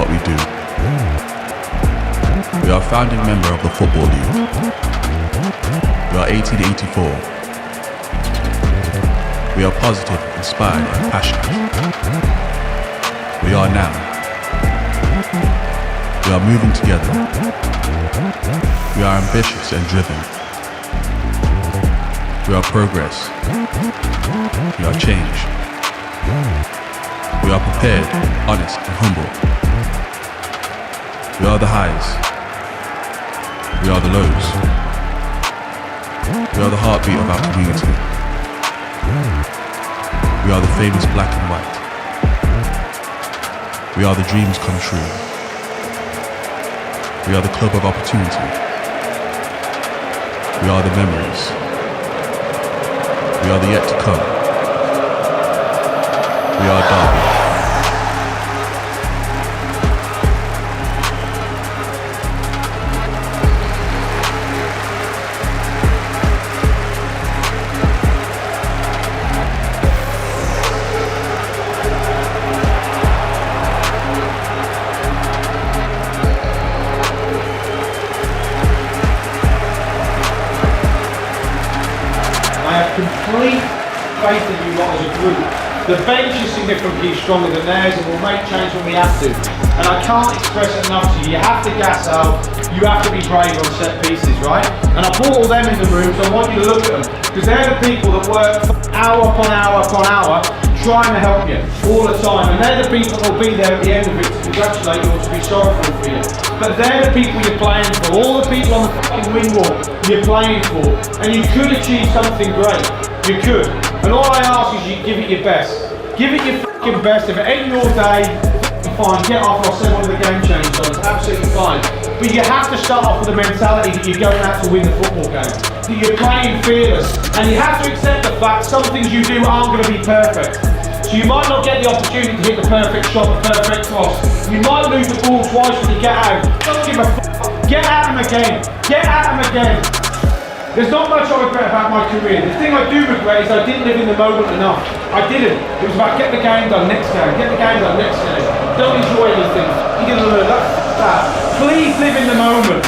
what we do. We are a founding member of the Football League. We are 1884. We are positive, inspired and passionate. We are now. We are moving together. We are ambitious and driven. We are progress. We are change. We are prepared, honest and humble. We are the highs. We are the lows. We are the heartbeat of our community. We are the famous black and white. We are the dreams come true. We are the club of opportunity. We are the memories. We are the yet to come. We are Derby. Complete faith in you lot as a group. The bench is significantly stronger than theirs and we'll make change when we have to. And I can't express it enough to you. You have to gas out, you have to be brave on set pieces, right? And I brought all them in the room, so I want you to look at them. Because they're the people that work hour upon hour upon hour trying to help you all the time. And they're the people that will be there at the end of it to congratulate you or to be sorrowful for you. But they're the people you're playing for. All the people on the fucking wing wall you're playing for. And you could achieve something great. You could. And all I ask is you give it your best. Give it your fucking best. If it ain't your day, fine, get off, I'll send one of the game changers on. It's absolutely fine. But you have to start off with the mentality that you're going out to win the football game. That you're playing fearless. And you have to accept the fact some things you do aren't going to be perfect. So you might not get the opportunity to hit the perfect shot, the perfect cross. You might lose the ball twice when you get out. Don't give a fuck. Get at him again. Get at him again. There's not much I regret about my career. The thing I do regret is I didn't live in the moment enough. I didn't. It was about get the game done next game, get the game done next game. Don't enjoy anything. You're gonna learn that. Please live in the moment.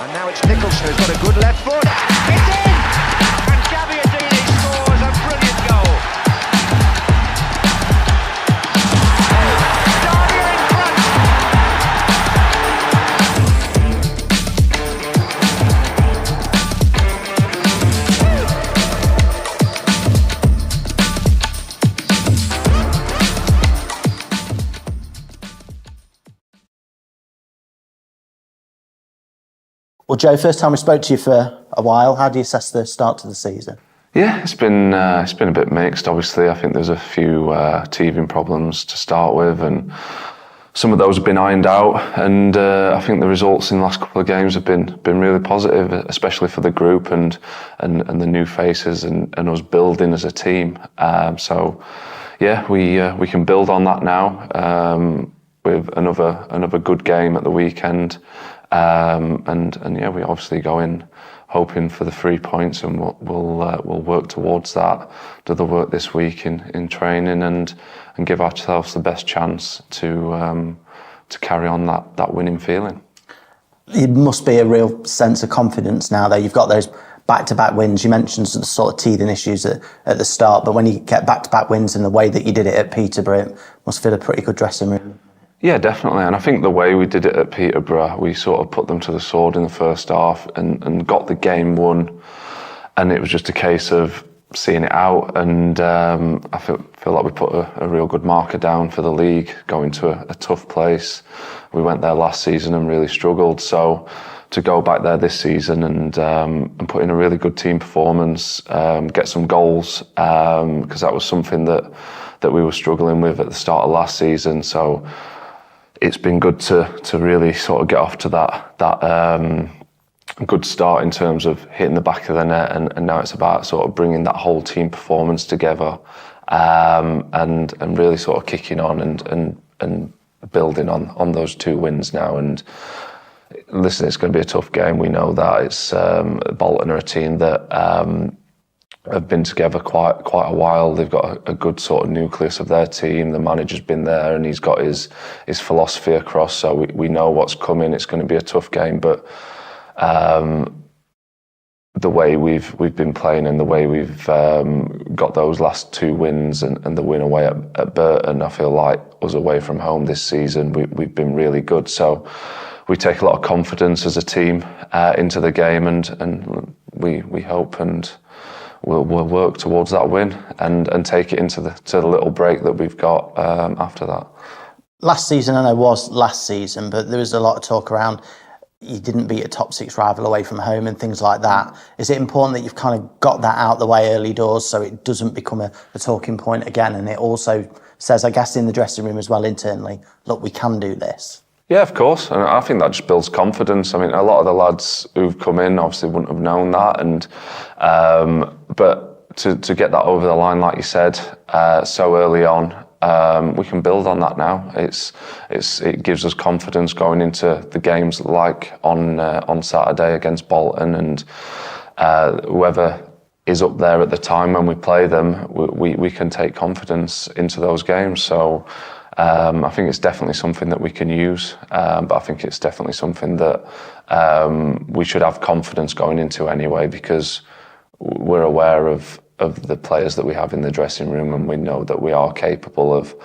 And now it's Nicholson who's got a good left foot. It's in! And Gabbiadini scores a brilliant goal. Derby are in front. Well, Joe, first time we spoke to you for a while. How do you assess the start to the season? Yeah, it's been a bit mixed. Obviously, I think there's a few teething problems to start with, and some of those have been ironed out. And I think the results in the last couple of games have been really positive, especially for the group and the new faces and us building as a team. So, yeah, we can build on that now with another good game at the weekend. And yeah, we obviously go in hoping for the 3 points, and we'll work towards that. Do the work this week in training and give ourselves the best chance to carry on that winning feeling. It must be a real sense of confidence now, though. You've got those back-to-back wins. You mentioned the sort of teething issues at the start, but when you get back-to-back wins in the way that you did it at Peterborough, it must feel a pretty good dressing room. Yeah, definitely. And I think the way we did it at Peterborough, we sort of put them to the sword in the first half and got the game won. And it was just a case of seeing it out. And I feel like we put a real good marker down for the league, going to a tough place. We went there last season and really struggled. So to go back there this season and put in a really good team performance, get some goals, because that was something that we were struggling with at the start of last season. So it's been good to really sort of get off to that good start in terms of hitting the back of the net, and now it's about sort of bringing that whole team performance together, and really sort of kicking on and building on those 2 wins now. And listen, it's going to be a tough game. We know that. It's Bolton are a team that have been together quite a while. They've got a good sort of nucleus of their team. The manager's been there and he's got his philosophy across. So we know what's coming. It's going to be a tough game, but the way we've been playing and the way we've got those last 2 wins and the win away at Burton, I feel like us away from home this season, we've been really good. So we take a lot of confidence as a team into the game, and we hope and we'll work towards that win and take it into the little break that we've got after that. Last season, I know was last season, but there was a lot of talk around you didn't beat a top 6 rival away from home and things like that. Is it important that you've kind of got that out the way early doors so it doesn't become a talking point again? And it also says, I guess, in the dressing room as well internally, look, we can do this. Yeah, of course. And I think that just builds confidence. I mean, a lot of the lads who've come in obviously wouldn't have known that. And but to get that over the line, like you said, so early on, we can build on that now. It gives us confidence going into the games like on Saturday against Bolton, and whoever is up there at the time when we play them, we can take confidence into those games. So I think it's definitely something that we can use, but I think it's definitely something that we should have confidence going into anyway, because we're aware of the players that we have in the dressing room, and we know that we are capable of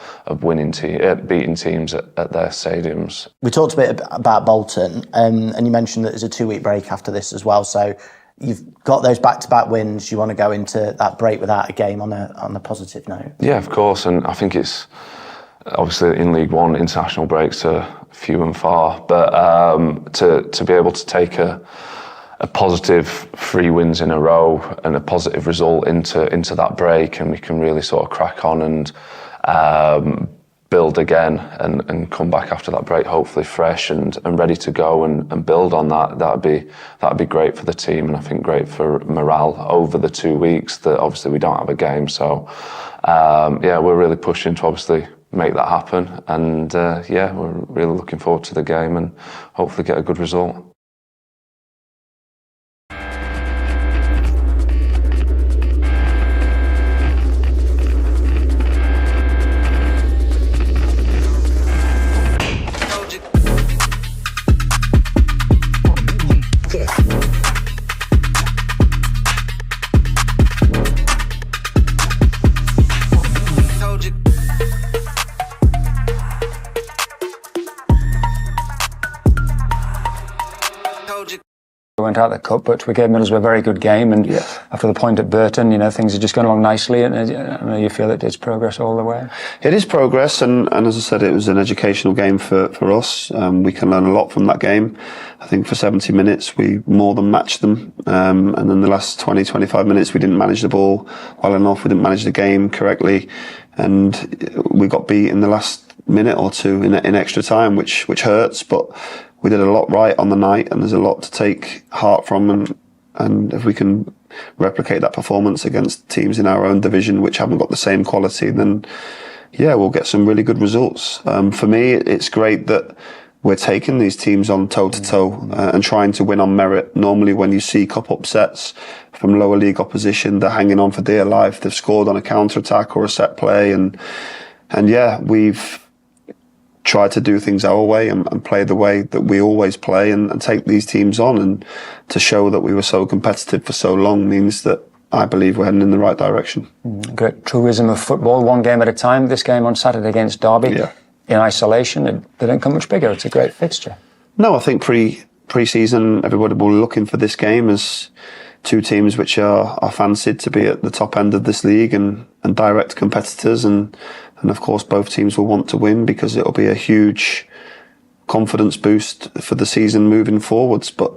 beating teams at their stadiums. We talked a bit about Bolton, and you mentioned that there's a 2-week break after this as well. So you've got those back-to-back wins. You want to go into that break without a game on a positive note. Yeah, of course, and I think it's obviously in League One, international breaks are few and far, but to be able to take a positive 3 wins in a row and a positive result into that break, and we can really sort of crack on and build again and come back after that break hopefully fresh and ready to go and build on that. That'd be great for the team, and I think great for morale over the 2 weeks that obviously we don't have a game. So we're really pushing to obviously make that happen, and we're really looking forward to the game and hopefully get a good result. We went out the cup, but we gave Middlesbrough a very good game, and after the point at Burton, things are just going along nicely, and I know you feel that it's progress all the way. It is progress, and as I said, it was an educational game for us. We can learn a lot from that game. I think for 70 minutes we more than matched them, and then the last 20-25 minutes we didn't manage the ball well enough, we didn't manage the game correctly, and we got beat in the last minute or two in extra time, which hurts, but we did a lot right on the night, and there's a lot to take heart from, and if we can replicate that performance against teams in our own division which haven't got the same quality, then we'll get some really good results. For me, it's great that we're taking these teams on toe-to-toe and trying to win on merit. Normally when you see cup upsets from lower league opposition, they're hanging on for dear life. They've scored on a counter-attack or a set play, and we've tried to do things our way and play the way that we always play, and take these teams on, and to show that we were so competitive for so long means that I believe we're heading in the right direction. Great truism of football, one game at a time. This game on Saturday against Derby, in isolation, they didn't come much bigger. It's a great fixture. No, I think pre-season everybody will be looking for this game as two teams which are fancied to be at the top end of this league and direct competitors, and of course both teams will want to win because it'll be a huge confidence boost for the season moving forwards. But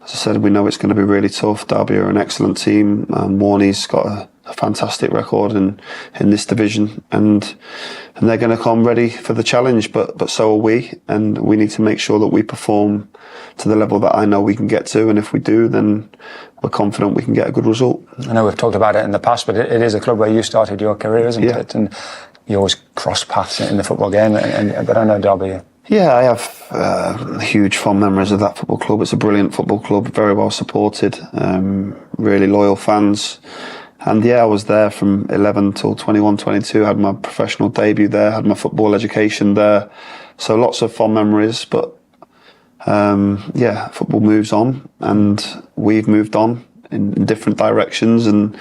as I said, we know it's going to be really tough. Derby are an excellent team. Warney's got a fantastic record in this division, and they're going to come ready for the challenge. But so are we, and we need to make sure that we perform to the level that I know we can get to. And if we do, then we're confident we can get a good result. I know we've talked about it in the past, but it is a club where you started your career, isn't it? And you always cross paths in the football game. But I know Derby. Yeah, I have huge fond memories of that football club. It's a brilliant football club, very well supported, really loyal fans. And yeah, I was there from 11 till 21, 22, had my professional debut there, had my football education there. So lots of fond memories, but football moves on, and we've moved on in different directions, and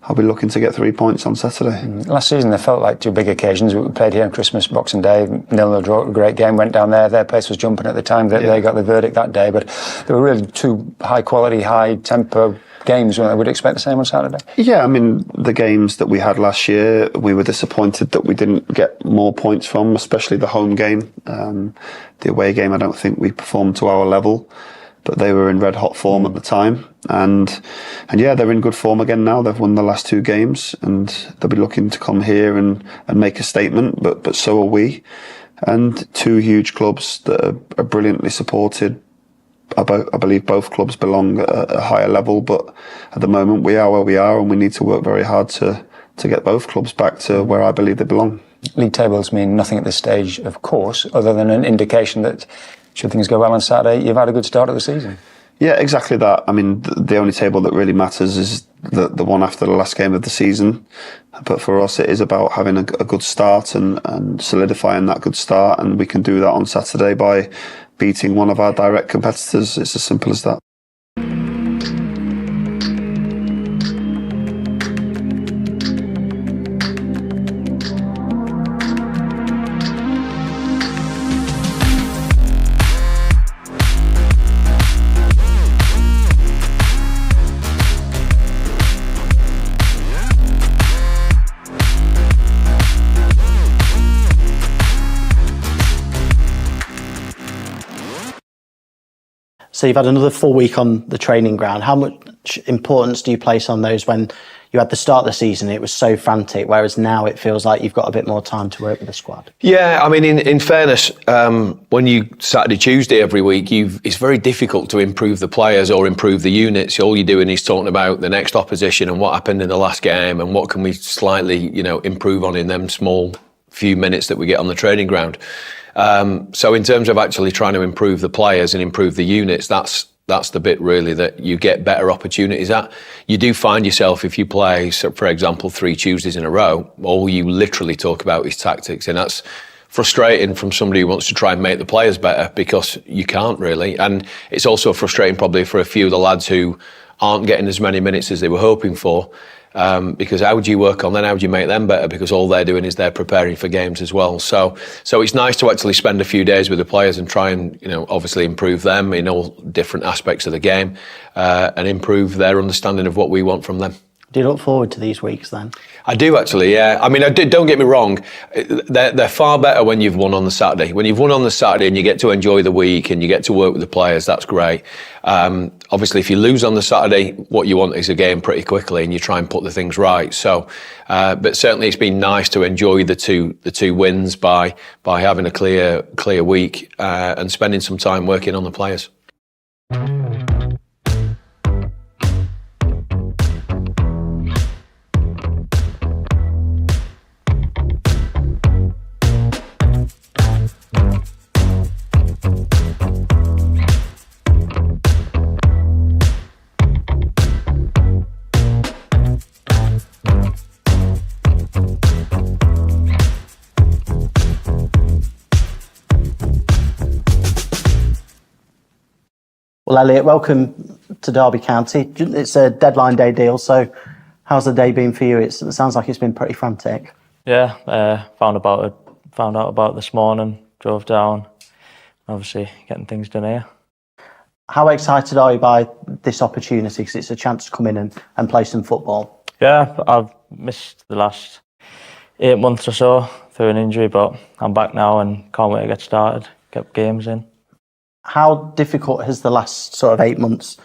I'll be looking to get 3 points on Saturday. Last season there felt like two big occasions. We played here on Christmas, Boxing Day, 0-0 draw, a great game, went down there. Their place was jumping at the time. They got the verdict that day, but they were really two high quality, high tempo games. I would expect the same on Saturday. Yeah, I mean, the games that we had last year, we were disappointed that we didn't get more points from, especially the home game. The away game, I don't think we performed to our level, but they were in red hot form at the time, and yeah, they're in good form again now. They've won the last two games, and they'll be looking to come here and make a statement. But so are we, and two huge clubs that are brilliantly supported. I believe both clubs belong at a higher level, but at the moment we are where we are, and we need to work very hard to get both clubs back to where I believe they belong. League tables mean nothing at this stage, of course, other than an indication that should things go well on Saturday, you've had a good start of the season. Yeah, exactly that. I mean, the only table that really matters is the one after the last game of the season. But for us, it is about having a good start and solidifying that good start. And we can do that on Saturday by beating one of our direct competitors. It's as simple as that. So you've had another full week on the training ground. How much importance do you place on those when you had the start of the season, it was so frantic, whereas now it feels like you've got a bit more time to work with the squad? Yeah, I mean, in fairness, when you Saturday, Tuesday every week, it's very difficult to improve the players or improve the units. All you're doing is talking about the next opposition and what happened in the last game and what can we slightly, improve on in them small few minutes that we get on the training ground. So in terms of actually trying to improve the players and improve the units, that's the bit really that you get better opportunities at. You do find yourself, if you play, so for example, 3 Tuesdays in a row, all you literally talk about is tactics, and that's frustrating from somebody who wants to try and make the players better because you can't really. And it's also frustrating probably for a few of the lads who aren't getting as many minutes as they were hoping for. Because how would you work on them? How would you make them better? Because all they're doing is they're preparing for games as well. So it's nice to actually spend a few days with the players and try and, obviously improve them in all different aspects of the game and improve their understanding of what we want from them. Do you look forward to these weeks then? I do actually, yeah. I mean, don't get me wrong. They're far better when you've won on the Saturday. When you've won on the Saturday and you get to enjoy the week and you get to work with the players, that's great. Obviously, if you lose on the Saturday, what you want is a game pretty quickly and you try and put the things right. So, but certainly it's been nice to enjoy the two wins by having a clear week and spending some time working on the players. Well, Elliot, welcome to Derby County. It's a deadline day deal, so how's the day been for you? It sounds like it's been pretty frantic. Yeah, found out about it this morning, drove down, obviously getting things done here. How excited are you by this opportunity? Because it's a chance to come in and play some football. Yeah, I've missed the last 8 months or so through an injury, but I'm back now and can't wait to get started, get games in. How difficult has the last sort of 8 months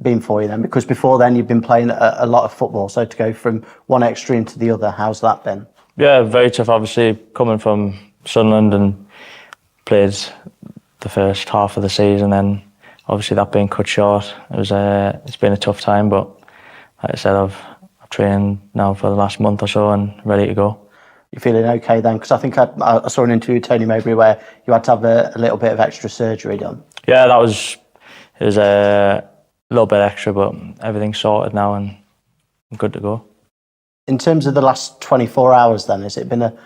been for you then? Because before then you've been playing a lot of football, so to go from one extreme to the other, how's that been? Yeah, very tough. Obviously, coming from Sunderland and played the first half of the season, then obviously that being cut short, it's been a tough time. But like I said, I've trained now for the last month or so and ready to go. You feeling okay then? Because I think I saw an interview with Tony Mowbray where you had to have a little bit of extra surgery done. Yeah, it was a little bit extra, but everything's sorted now and I'm good to go. In terms of the last 24 hours then, has it been a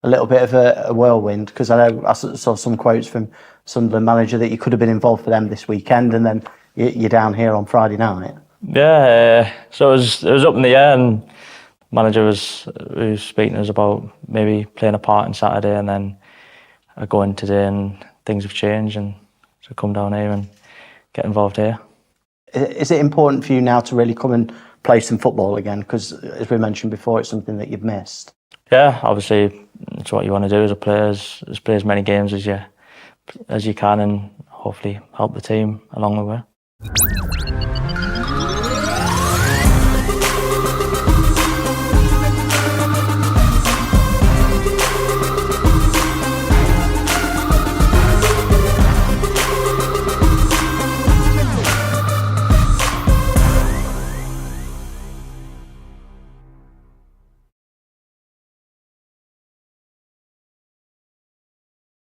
little bit of a whirlwind? Because I know I saw some quotes from Sunderland manager that you could have been involved for them this weekend and then you're down here on Friday night. Yeah, so it was up in the air, and manager was speaking to us about maybe playing a part on Saturday, and then I go in today and things have changed, and so come down here and get involved here. Is it important for you now to really come and play some football again? Because as we mentioned before, it's something that you've missed. Yeah, obviously it's what you want to do as a player, is play as many games as you can, and hopefully help the team along the way.